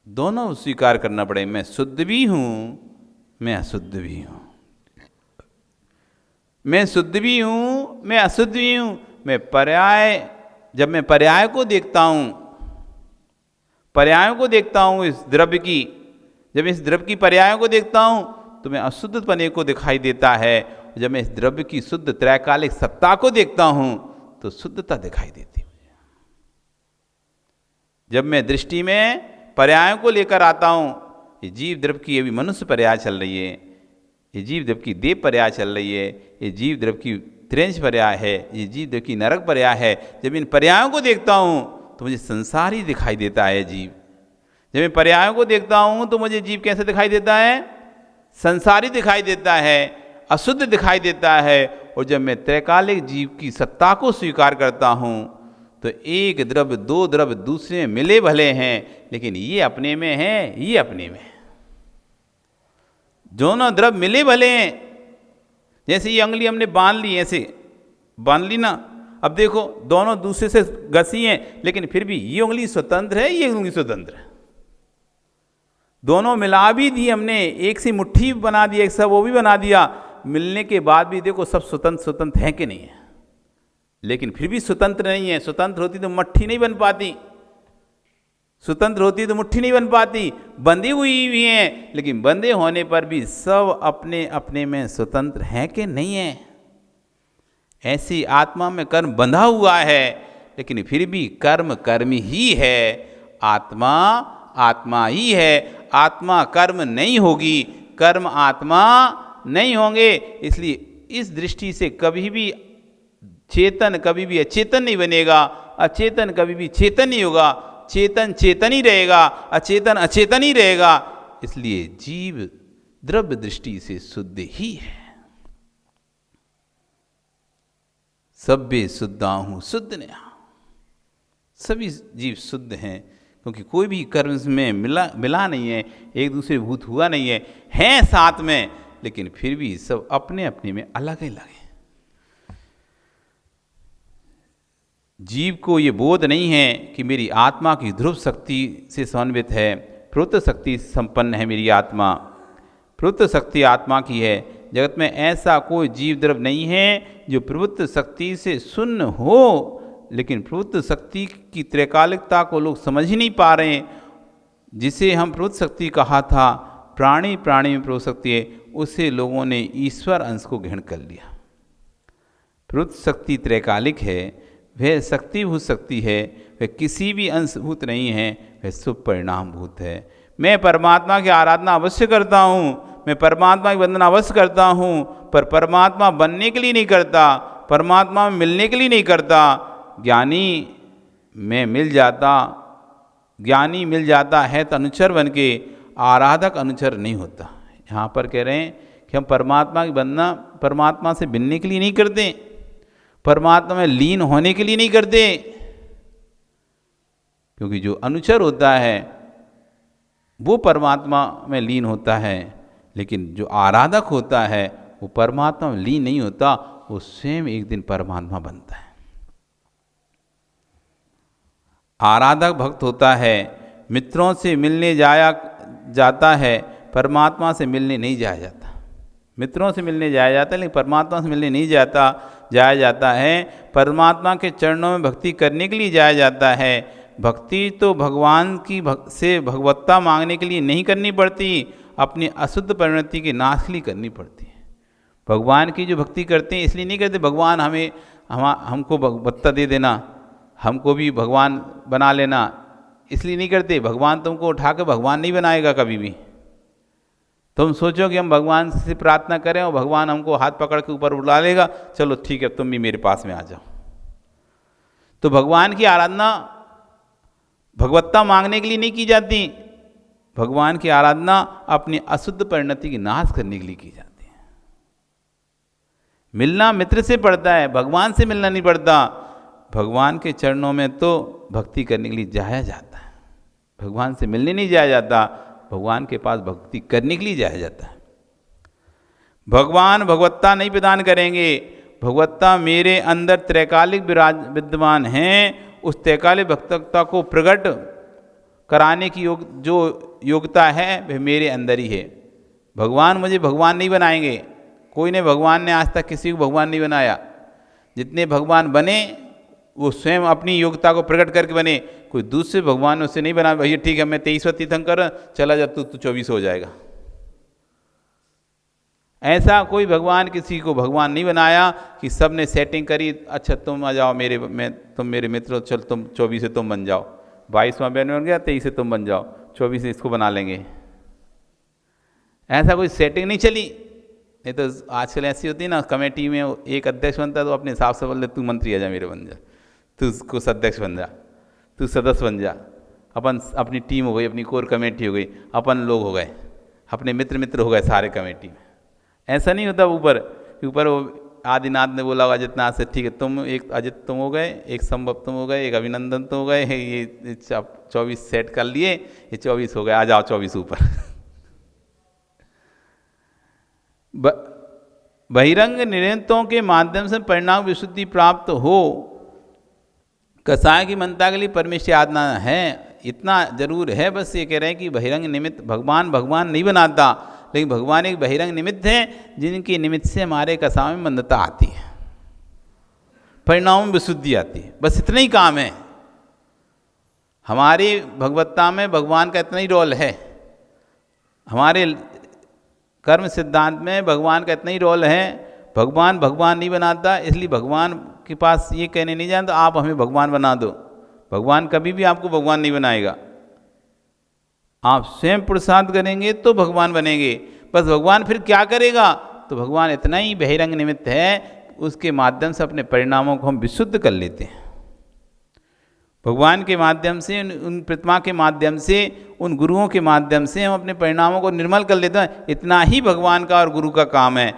दोनों स्वीकार करना पड़े, मैं शुद्ध भी हूं, मैं अशुद्ध भी हूं। मैं शुद्ध भी हूं, मैं अशुद्ध भी हूं। मैं पर्याय, जब मैं पर्याय को देखता हूं, पर्यायों को देखता हूं इस द्रव्य की, जब इस द्रव्य की पर्यायों को देखता हूं तो मैं अशुद्धपने को दिखाई देता है। जब मैं इस द्रव्य की शुद्ध त्रैकालिक सत्ता को देखता हूं तो शुद्धता दिखाई देती है। जब मैं दृष्टि में पर्यायों को लेकर आता हूं, ये जीव द्रव्य की अभी मनुष्य पर्याय चल रही है, ये जीव द्रव्य की देव पर्याय चल रही है, ये जीव द्रव्य की त्रेंच पर्याय है, ये जीव द्रव्य की नरक पर्याय है। जब इन पर्यायों को देखता हूं तो मुझे संसार ही दिखाई देता है जीव। जब मैं पर्यायों को देखता हूं तो मुझे जीव कैसे दिखाई देता है? संसारी दिखाई देता है, अशुद्ध दिखाई देता है। और जब मैं त्रैकालिक जीव की सत्ता को स्वीकार करता हूं तो एक द्रव्य दो द्रव्य दूसरे में मिले भले हैं, लेकिन ये अपने में है, ये अपने में है। दोनों द्रव्य मिले भले हैं। जैसे ये अंगुली हमने बांध ली, ऐसे बांध ली ना, अब देखो दोनों दूसरे से घसी हैं, लेकिन फिर भी ये उंगली स्वतंत्र है, ये उंगली स्वतंत्र है। दोनों मिला भी दी हमने, एक सी मुट्ठी बना दी, एक सा वो भी बना दिया, मिलने के बाद भी देखो सब स्वतंत्र स्वतंत्र है कि नहीं है? लेकिन फिर भी स्वतंत्र नहीं है। स्वतंत्र होती तो मुट्ठी नहीं बन पाती, स्वतंत्र होती तो मुट्ठी नहीं बन पाती। बंधी हुई भी हैं, लेकिन बंधे होने पर भी सब अपने अपने में स्वतंत्र हैं कि नहीं है? ऐसी आत्मा में कर्म बंधा हुआ है, लेकिन फिर भी कर्म कर्म ही है, आत्मा आत्मा ही है। आत्मा कर्म नहीं होगी, कर्म आत्मा नहीं होंगे। इसलिए इस दृष्टि से कभी भी चेतन कभी भी अचेतन नहीं बनेगा, अचेतन कभी भी चेतन नहीं होगा। चेतन चेतन ही रहेगा, अचेतन अचेतन ही रहेगा। इसलिए जीव द्रव्य दृष्टि से शुद्ध ही है। सभ्य शुद्धाहु शुद्ध ने, सभी जीव शुद्ध हैं, क्योंकि कोई भी कर्म में मिला नहीं है, एक दूसरे भूत हुआ नहीं है, हैं साथ में, लेकिन फिर भी सब अपने अपने में अलग अलग हैं। जीव को ये बोध नहीं है कि मेरी आत्मा की ध्रुव शक्ति से समन्वित है, प्रवृत्त शक्ति संपन्न है मेरी आत्मा, प्रवृत्त शक्ति आत्मा की है। जगत में ऐसा कोई जीव द्रव्य नहीं है जो प्रवृत्त शक्ति से शून्य हो, लेकिन प्रवृत्त शक्ति की त्रैकालिकता को लोग समझ ही नहीं पा रहे हैं। जिसे हम प्रवृत्त शक्ति कहा था, प्राणी प्राणी में प्रवृत्त शक्ति है, उसे लोगों ने ईश्वर अंश को ग्रहण कर लिया। प्रवृत्त शक्ति त्रैकालिक है, वह शक्तिभूत शक्ति है, वह किसी भी अंशभूत नहीं है, वह शुभ परिणाम भूत है। मैं परमात्मा की आराधना अवश्य करता हूँ, मैं परमात्मा की वंदना अवश्य करता हूँ, पर परमात्मा बनने के लिए नहीं करता, परमात्मा में मिलने के लिए नहीं करता। ज्ञानी में मिल जाता, ज्ञानी मिल जाता है तो अनुचर बन के, आराधक अनुचर नहीं होता। यहाँ पर कह रहे हैं कि हम परमात्मा की वंदना परमात्मा से मिलने के लिए नहीं करते, परमात्मा में लीन होने के लिए नहीं करते। क्योंकि जो अनुचर होता है वो परमात्मा में लीन होता है, लेकिन जो आराधक होता है वो परमात्मा में लीन नहीं होता, वो स्वयं एक दिन परमात्मा बनता है। आराधक भक्त होता है, मित्रों से मिलने जाता है, परमात्मा से मिलने नहीं जाया जाता। मित्रों से मिलने जाया जाता है, लेकिन परमात्मा से मिलने नहीं जाया जाता है। परमात्मा के चरणों में भक्ति करने के लिए जाया जाता है। भक्ति तो भगवान की से भगवत्ता मांगने के लिए नहीं करनी पड़ती, अपनी अशुद्ध परिणति के नाश के लिए करनी पड़ती है। भगवान की जो भक्ति करते हैं इसलिए नहीं करते भगवान हमको भगवत्ता दे देना, हमको भी भगवान बना लेना, इसलिए नहीं करते। भगवान तुमको उठा के भगवान नहीं बनाएगा कभी भी। तुम सोचो कि हम भगवान से प्रार्थना करें और भगवान हमको हाथ पकड़ के ऊपर उठा लेगा, चलो ठीक है तुम भी मेरे पास में आ जाओ। तो भगवान की आराधना भगवत्ता मांगने के लिए नहीं की जाती, भगवान की आराधना अपनी अशुद्ध परिणति की नाश करने के लिए की जाती है। मिलना मित्र से पड़ता है, भगवान से मिलना नहीं पड़ता। भगवान के चरणों में तो भक्ति करने के लिए जाया जाता है, भगवान से मिलने नहीं जाया जाता, भगवान के पास भक्ति करने के लिए जाया जाता है। भगवान भगवत्ता नहीं प्रदान करेंगे, भगवत्ता मेरे अंदर त्रैकालिक विद्यमान हैं, उस त्रैकालिक भक्तता को प्रकट कराने की जो योग्यता है वह मेरे अंदर ही है। भगवान मुझे भगवान नहीं बनाएंगे, कोई ने भगवान ने आज तक किसी को भगवान नहीं बनाया। जितने भगवान बने वो स्वयं अपनी योग्यता को प्रकट करके बने, कोई दूसरे भगवान ने उससे नहीं बना भैया ठीक है मैं 23वां तीर्थंकर चला जा, तू 24 हो जाएगा। ऐसा कोई भगवान किसी को भगवान नहीं बनाया कि सब ने सेटिंग करी, अच्छा तुम आ जाओ तुम मेरे मित्र हो, चल तुम 24 से तुम बन जाओ, 22वां बन गया 23 से तुम बन जाओ, 24 से इसको बना लेंगे। ऐसा कोई सेटिंग नहीं चली। नहीं तो आजकल ऐसी होती है ना, कमेटी में एक अध्यक्ष बनता है तो अपने हिसाब से बोल दे तू मंत्री आ जा मेरे बन जा, तू उसको अध्यक्ष बन जा, तू सदस्य बन जा। अपनी टीम हो गई, अपनी कोर कमेटी हो गई, अपन लोग हो गए, अपने मित्र हो गए सारे कमेटी में। ऐसा नहीं होता। ऊपर वो आदिनाथ ने बोला होगा जितना से ठीक है तुम एक अजित तुम हो गए, एक संभव तुम हो गए, एक अभिनंदन तुम हो गए, ये 24 सेट कर लिए, ये 24 हो गए, आ जाओ 24 ऊपर। बहिरंग निरंतों के माध्यम से परिणाम विशुद्धि प्राप्त हो, कसाय की मनता के लिए परमेश्वर आराधना है, इतना जरूर है। बस ये कह रहे हैं कि बहिरंग निमित्त भगवान नहीं बनाता, लेकिन भगवान एक बहिरंग निमित्त है जिनके निमित्त से हमारे कसाय में मंदता आती है, परिणाम में विशुद्धि आती है। बस इतना ही काम है हमारी भगवत्ता में, भगवान का इतना ही रोल है। हमारे कर्म सिद्धांत में भगवान का इतना ही रोल है। भगवान नहीं बनाता, इसलिए भगवान के पास ये कहने नहीं जानता आप हमें भगवान बना दो। भगवान कभी भी आपको भगवान नहीं बनाएगा, आप स्वयं पुरुषार्थ करेंगे तो भगवान बनेंगे। बस भगवान फिर क्या करेगा, तो भगवान इतना ही बहिरंग निमित्त है, उसके माध्यम से अपने परिणामों को हम विशुद्ध कर लेते हैं। भगवान के माध्यम से, उन प्रतिमा के माध्यम से, उन गुरुओं के माध्यम से हम अपने परिणामों को निर्मल कर लेते हैं। इतना ही भगवान का और गुरु का काम है।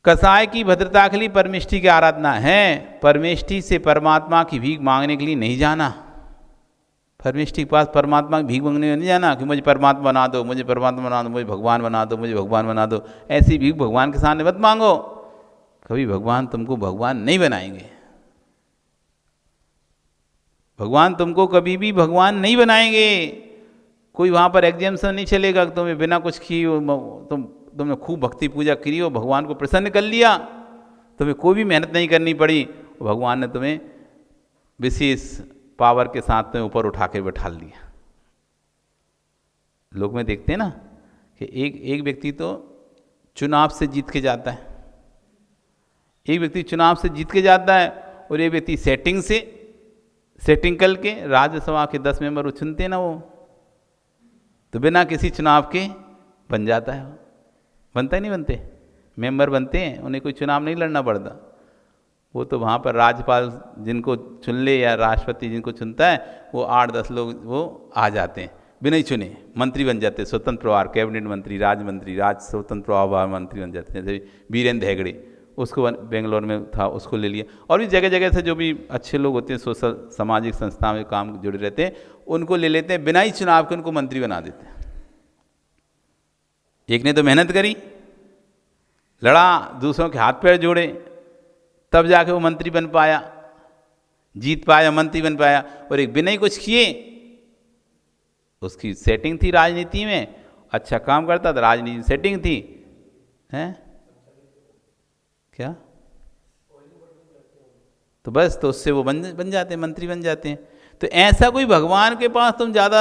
कसाय की भद्रता के लिए परमेष्ठी की आराधना है, परमेष्ठी से परमात्मा की भीख मांगने के लिए नहीं जाना। परमेष्ठी के पास परमात्मा की भीख मांगने नहीं जाना कि मुझे परमात्मा बना दो, मुझे परमात्मा बना दो, मुझे भगवान बना दो, मुझे भगवान बना दो। ऐसी भीख भगवान के सामने मत मांगो, कभी भगवान तुमको भगवान नहीं बनाएंगे। भगवान तुमको कभी भी भगवान नहीं बनाएंगे। कोई वहाँ पर एग्जाम्शन नहीं चलेगा कि तुम्हें बिना कुछ किए तुमने खूब भक्ति पूजा करी हो, भगवान को प्रसन्न कर लिया, तुम्हें कोई भी मेहनत नहीं करनी पड़ी, भगवान ने तुम्हें विशेष पावर के साथ तुम्हें ऊपर उठा के बैठा लिया। लोग में देखते हैं ना कि एक व्यक्ति तो चुनाव से जीत के जाता है, एक व्यक्ति चुनाव से जीत के जाता है और एक व्यक्ति सेटिंग करके राज्यसभा के 10 मेंबर वो चुनते हैं ना, वो तो बिना किसी चुनाव के बन जाता है। बनता ही नहीं, बनते मेंबर बनते हैं, उन्हें कोई चुनाव नहीं लड़ना पड़ता। वो तो वहाँ पर राज्यपाल जिनको चुन ले या राष्ट्रपति जिनको चुनता है वो 8-10 लोग वो आ जाते हैं, बिना ही चुने मंत्री बन जाते हैं, स्वतंत्र प्रभार, कैबिनेट मंत्री, राज्य मंत्री, स्वतंत्र प्रभार मंत्री बन जाते हैं। जैसे वीरेंद्र हेगड़े, उसको बेंगलोर में था, उसको ले लिया। और भी जगह जगह से जो भी अच्छे लोग होते हैं, सोशल सामाजिक संस्था में काम जुड़े रहते हैं, उनको ले लेते हैं, बिना ही चुनाव के उनको मंत्री बना देते हैं। एक ने तो मेहनत करी, लड़ा, दूसरों के हाथ पैर जोड़े, तब जाके वो मंत्री बन पाया, जीत पाया, मंत्री बन पाया। और एक बिना ही कुछ किए, उसकी सेटिंग थी राजनीति में, अच्छा काम करता था, राजनीति सेटिंग थी, हैं क्या, तो बस तो उससे वो बन जाते हैं, मंत्री बन जाते हैं। तो ऐसा कोई भगवान के पास तुम ज़्यादा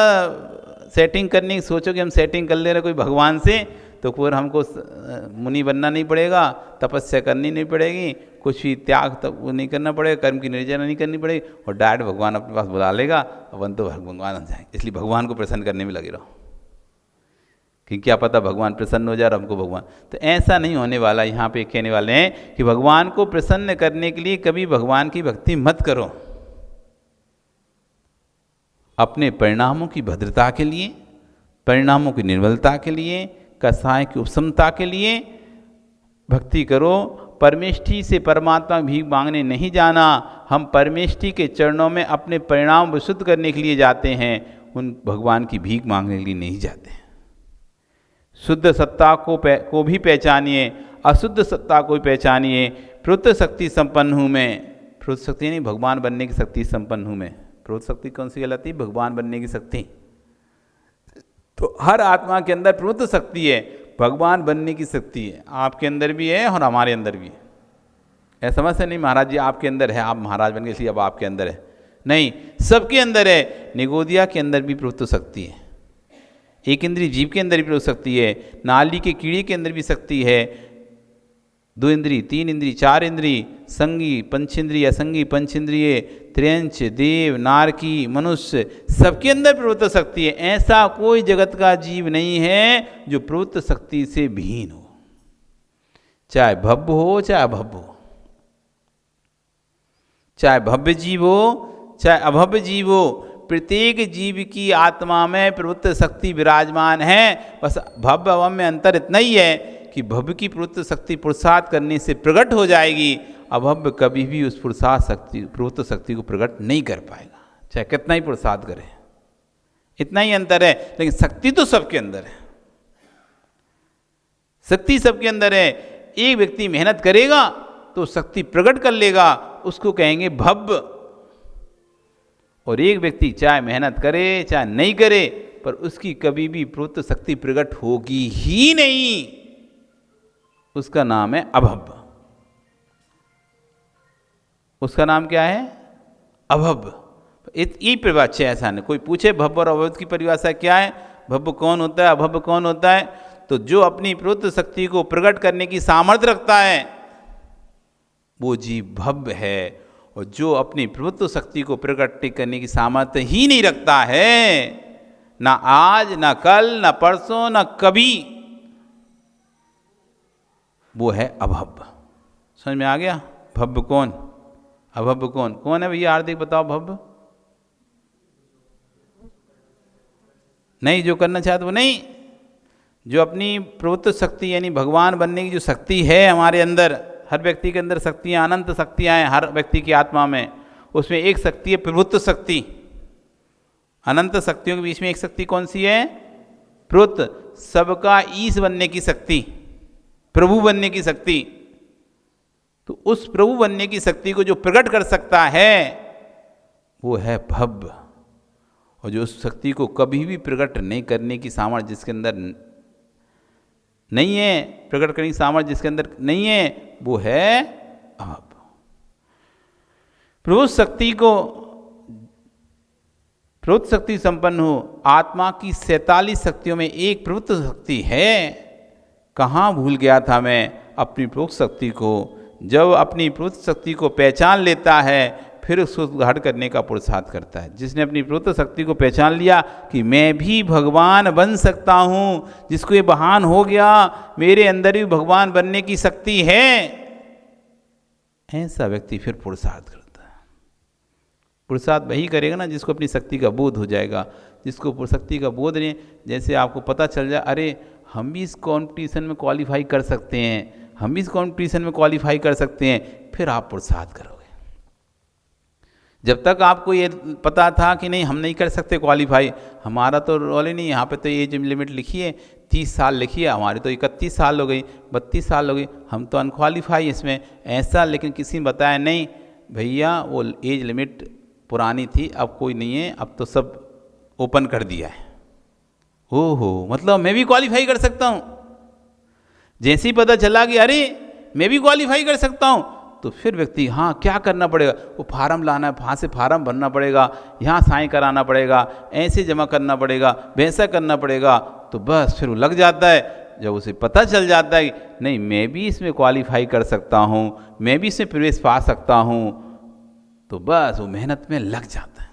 सेटिंग करने की सोचो कि हम सेटिंग कर ले रहे कोई भगवान से, तो फिर हमको मुनि बनना नहीं पड़ेगा, तपस्या करनी नहीं पड़ेगी, कुछ भी त्याग तब वो नहीं करना पड़ेगा, कर्म की निर्जरा नहीं करनी पड़ेगी, और डायरेक्ट भगवान अपने पास बुला लेगा, अपन तो भगवान बन जाएंगे। इसलिए भगवान को प्रसन्न करने में लगे रहो। कि क्या पता भगवान प्रसन्न हो जाए और हमको भगवान, तो ऐसा नहीं होने वाला। यहाँ पे कहने वाले हैं कि भगवान को प्रसन्न करने के लिए कभी भगवान की भक्ति मत करो। अपने परिणामों की भद्रता के लिए, परिणामों की निर्मलता के लिए, कसाय की उपशमता के लिए भक्ति करो। परमेष्ठी से परमात्मा भीख मांगने नहीं जाना, हम परमेष्ठी के चरणों में अपने परिणाम विशुद्ध करने के लिए जाते हैं, उन भगवान की भीख मांगने के लिए नहीं जाते हैं। शुद्ध सत्ता को भी पहचानिए, अशुद्ध सत्ता को भी पहचानिए। प्रवृत्त शक्ति संपन्न हूँ मैं, प्रवृत्त शक्ति नहीं, भगवान बनने की शक्ति संपन्न हूँ मैं। प्रवृत्त शक्ति कौन सी कहलाती है? भगवान बनने की शक्ति। तो हर आत्मा के अंदर प्रवृत्त शक्ति है, भगवान बनने की शक्ति है। आपके अंदर भी है और हमारे अंदर भी है। ऐसा समझ से नहीं महाराज जी आपके अंदर है, आप महाराज बन गए इसलिए अब आपके अंदर है, नहीं, सबके अंदर है। निगोदिया के अंदर भी प्रवृत्त शक्ति है, एक इंद्रिय जीव के अंदर भी प्रवृत्त शक्ति है, नाली के कीड़े के अंदर भी शक्ति है। 2 इंद्रिय, 3 इंद्रिय, 4 इंद्रिय, संगी पंचेंद्रिय, असंगी पंचेंद्रिय, त्र्यंच, देव, नारकी, मनुष्य, सबके अंदर प्रवृत्त शक्ति है। ऐसा कोई जगत का जीव नहीं है जो प्रवृत्त शक्ति से विहीन हो, चाहे भव्य हो चाहे अभव्य हो, चाहे भव्य जीव हो चाहे अभव्य जीव हो। प्रत्येक जीव की आत्मा में प्रवृत्त शक्ति विराजमान है। बस भव्य अभव्य में अंतर इतना ही है कि भव्य की प्रवृत्त शक्ति पुरुषार्थ करने से प्रकट हो जाएगी, अभव्य कभी भी उस प्रवृत्त शक्ति को प्रकट नहीं कर पाएगा, चाहे कितना ही पुरुषार्थ करे। इतना ही अंतर है, लेकिन शक्ति तो सबके अंदर है, शक्ति सबके अंदर है। एक व्यक्ति मेहनत करेगा तो शक्ति प्रकट कर लेगा, उसको कहेंगे भव्य। और एक व्यक्ति चाहे मेहनत करे चाहे नहीं करे, पर उसकी कभी भी प्रवृत्त शक्ति प्रकट होगी ही नहीं, उसका नाम है अभव्य। उसका नाम क्या है? अभव्य। ये परिभाषा है, ऐसा नहीं कोई पूछे भव्य और अभव्य की परिभाषा क्या है, भव्य कौन होता है, अभव्य कौन होता है, तो जो अपनी प्रवृत्त शक्ति को प्रकट करने की सामर्थ्य रखता है वो जीव भव्य है, और जो अपनी प्रवृत्त शक्ति को प्रकट करने की सामर्थ्य ही नहीं रखता है, ना आज ना कल ना परसों ना कभी, वो है अभव्य। समझ में आ गया? भव्य कौन, अभव्य कौन? कौन है भैया हार्दिक बताओ? भव्य नहीं, जो करना चाहते वो नहीं, जो अपनी प्रवृत्त शक्ति यानी भगवान बनने की जो शक्ति है हमारे अंदर, हर व्यक्ति के अंदर शक्तियाँ, अनंत शक्तियाँ हैं हर व्यक्ति की आत्मा में, उसमें एक शक्ति है प्रवृत्त शक्ति। अनंत शक्तियों के बीच में एक शक्ति कौन सी है? प्रवृत्त, सबका ईश बनने की शक्ति, प्रभु बनने की शक्ति। तो उस प्रभु बनने की शक्ति को जो प्रकट कर सकता है वो है भव्य, और जो उस शक्ति को कभी भी प्रकट नहीं करने की सामर्थ्य जिसके अंदर नहीं है, प्रकट करने की सामर्थ्य जिसके अंदर नहीं है, वो है अभव्य। प्रवृत्त शक्ति को, प्रवृत्त शक्ति संपन्न हो। आत्मा की 47 शक्तियों में एक प्रवृत्त शक्ति है। कहाँ भूल गया था मैं अपनी प्रवृत्त शक्ति को? जब अपनी प्रवृत्त शक्ति को पहचान लेता है फिर उसको उद्घाटन करने का पुरुषार्थ करता है। जिसने अपनी प्रवृत्त शक्ति को पहचान लिया कि मैं भी भगवान बन सकता हूँ, जिसको ये बहान हो गया मेरे अंदर भी भगवान बनने की शक्ति है, ऐसा व्यक्ति फिर पुरुषार्थ करता है। पुरुषार्थ वही करेगा ना जिसको अपनी शक्ति का बोध हो जाएगा। जिसको शक्ति का बोध नहीं, जैसे आपको पता चल जाए अरे हम भी इस कॉम्पिटिशन में क्वालिफाई कर सकते हैं, हम भी इस कॉम्पिटिशन में क्वालिफाई कर सकते हैं, फिर आप पुरुषार्थ करोगे। जब तक आपको ये पता था कि नहीं हम नहीं कर सकते क्वालिफाई, हमारा तो रोल ही नहीं, यहाँ पे तो एज लिमिट लिखी है 30 साल लिखी है, हमारी तो 31 साल हो गई, 32 साल हो गई, हम तो अनक्वालिफाई इसमें ऐसा। लेकिन किसी ने बताया नहीं भैया वो एज लिमिट पुरानी थी, अब कोई नहीं है, अब तो सब ओपन कर दिया है। ओहो, मतलब मैं भी क्वालिफाई कर सकता हूँ। जैसे ही पता चला कि अरे मैं भी क्वालिफाई कर सकता हूँ, तो फिर व्यक्ति हाँ क्या करना पड़ेगा, वो फार्म लाना है, वहाँ से फार्म भरना पड़ेगा, यहाँ साइन कराना पड़ेगा, ऐसे जमा करना पड़ेगा, वैसा करना पड़ेगा, तो बस फिर वो लग जाता है। जब उसे पता चल जाता है कि नहीं मैं भी इसमें क्वालिफाई कर सकता हूँ, मैं भी इसमें प्रवेश पा सकता हूँ, तो बस वो मेहनत में लग जाता है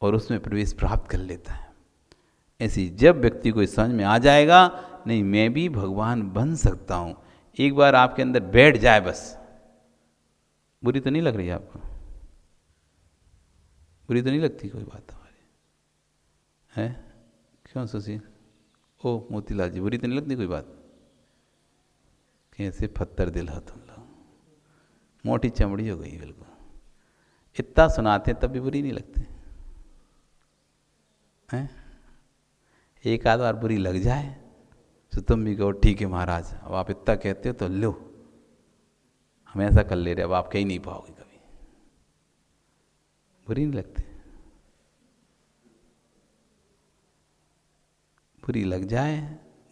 और उसमें प्रवेश प्राप्त कर लेता है। ऐसी जब व्यक्ति को समझ में आ जाएगा, नहीं मैं भी भगवान बन सकता हूँ, एक बार आपके अंदर बैठ जाए बस। बुरी तो नहीं लग रही आपको? बुरी तो नहीं लगती कोई बात हमारी है? क्यों सुशील? ओ मोतीलाल जी, बुरी तो नहीं लगती कोई बात? कैसे पत्थर दिल हो तुम लोग, मोटी चमड़ी हो गई बिल्कुल। इतना सुनाते तब भी बुरी नहीं लगती हैं? एक आध बार बुरी लग जाए तो तुम भी कहो ठीक है महाराज, अब आप इतना कहते हो तो लो, हम ऐसा कर ले रहे, अब आप कह ही नहीं पाओगे कभी। बुरी नहीं लगती? बुरी लग जाए,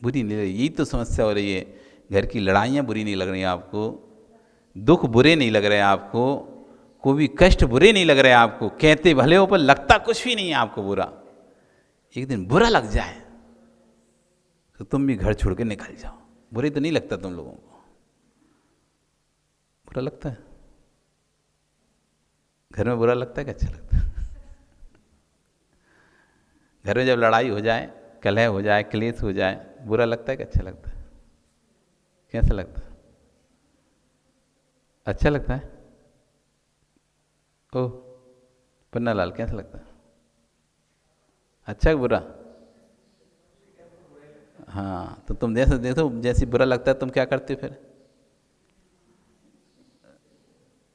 बुरी नहीं लगी, यही तो समस्या हो रही है। घर की लड़ाइयाँ बुरी नहीं लग रही आपको, दुख बुरे नहीं लग रहे आपको, कोई भी कष्ट बुरे नहीं लग रहे आपको, कहते भले हो पर लगता कुछ भी नहीं है आपको बुरा। एक दिन बुरा लग जाए तो तुम भी घर छोड़ के निकल जाओ। बुरे तो नहीं लगता तुम लोगों को? बुरा लगता है? घर में बुरा लगता है कि अच्छा लगता है? घर में जब लड़ाई हो जाए, कलह हो जाए, क्लेश हो जाए, बुरा लगता है कि अच्छा लगता है? कैसा लगता है? अच्छा लगता है? ओह पन्ना लाल, कैसा लगता है? अच्छा कि बुरा? हाँ, तो तुम जैसे देखो, जैसे बुरा लगता है तुम क्या करते हो फिर?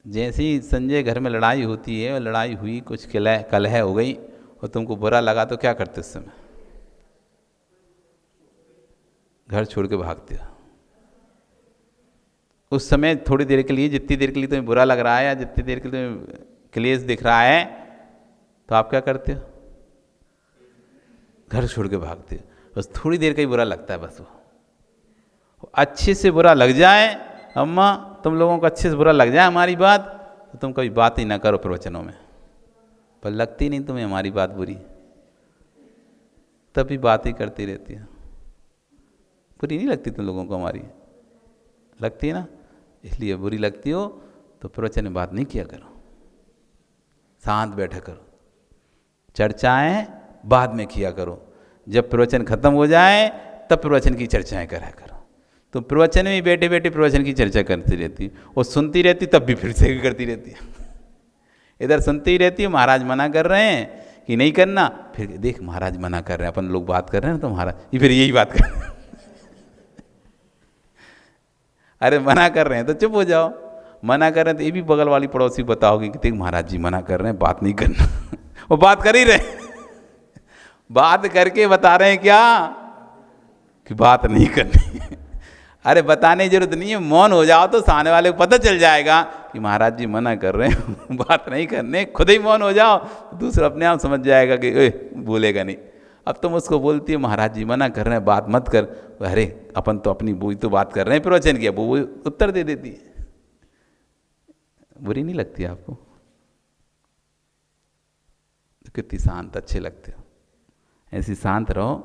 जैसे ही संजय घर में लड़ाई होती है, और लड़ाई हुई, कुछ कलह हो गई और तुमको बुरा लगा, तो क्या करते उस समय? घर छोड़ के भागते हो। उस समय थोड़ी देर के लिए, जितनी देर के लिए तुम्हें बुरा लग रहा है या जितनी देर के लिए तुम्हें क्लेश दिख रहा है, तो आप क्या करते हो? घर छोड़ के भागते हो। बस थोड़ी देर का ही बुरा लगता है, बस वो अच्छे से बुरा लग जाए। अम्मा तुम लोगों को अच्छे से बुरा लग जाए हमारी बात, तो तुम कभी बात ही ना करो प्रवचनों में, पर लगती नहीं तुम्हें हमारी बात बुरी, तब भी बात ही करती रहती है। बुरी नहीं लगती तुम लोगों को हमारी? लगती है ना? इसलिए बुरी लगती हो तो प्रवचन में बात नहीं किया करो, शांत बैठा करो, चर्चाएं बाद में किया करो। जब प्रवचन खत्म हो जाए तब प्रवचन की चर्चाएं करा करो। तो प्रवचन में बैठे बैठे प्रवचन की चर्चा करती रहती, और सुनती रहती, तब भी फिर से करती रहती है। इधर सुनती ही रहती है, महाराज मना कर रहे हैं कि नहीं करना, फिर देख महाराज मना कर रहे हैं, अपन लोग बात कर रहे हैं तो महाराज ये फिर यही बात कर रहे हैं। अरे मना कर रहे हैं तो चुप हो जाओ, मना कर रहे हैं तो ये भी बगल वाली पड़ोसी बताओगे कि देख महाराज जी मना कर रहे हैं, बात नहीं करना। वो बात कर ही रहे, बात करके बता रहे हैं क्या कि बात नहीं करनी। अरे बताने की जरूरत नहीं है, मौन हो जाओ तो सामने वाले को पता चल जाएगा कि महाराज जी मना कर रहे हैं, बात नहीं करने। खुद ही मौन हो जाओ, दूसरा अपने आप समझ जाएगा कि बोलेगा नहीं। अब तुम उसको बोलती है महाराज जी मना कर रहे हैं, बात मत कर। अरे अपन तो अपनी बुई तो बात कर रहे हैं प्रवचन की, अब वो उत्तर दे देती है। बुरी नहीं लगती आपको? तो कितनी शांत अच्छे लगते हो। ऐसी शांत रहो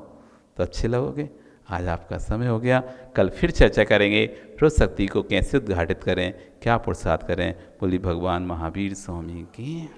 तो अच्छे लगोगे। आज आपका समय हो गया, कल फिर चर्चा करेंगे रोज शक्ति को कैसे उद्घाटित करें, क्या पुरुषार्थ करें। बोली भगवान महावीर स्वामी की।